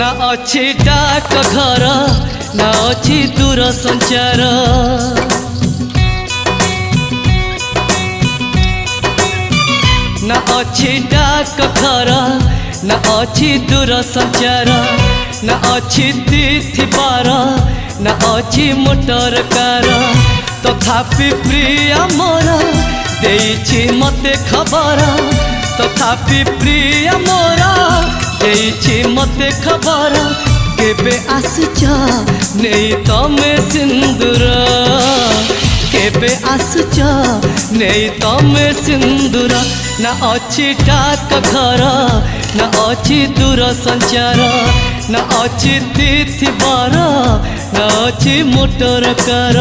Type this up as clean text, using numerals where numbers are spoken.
ना अच्छी डाक घर ना अच्छी दूर संचार ना अच्छी डाक घर ना अच्छी दूर संचार ना अच्छी तिथि बार ना अच्छी मोटर कार तथापि प्रिय मोर देइछि मते खबर तथापि प्रिय मोर देइछि मते खबर केबे आसुच नेई तमे सिंदूर केबे आसुच नेई तमे सिंदूर ना अच्छी डाक घर ना अच्छी दूर संचार ना अच्छी तिथि बार ना अच्छी मोटर कार।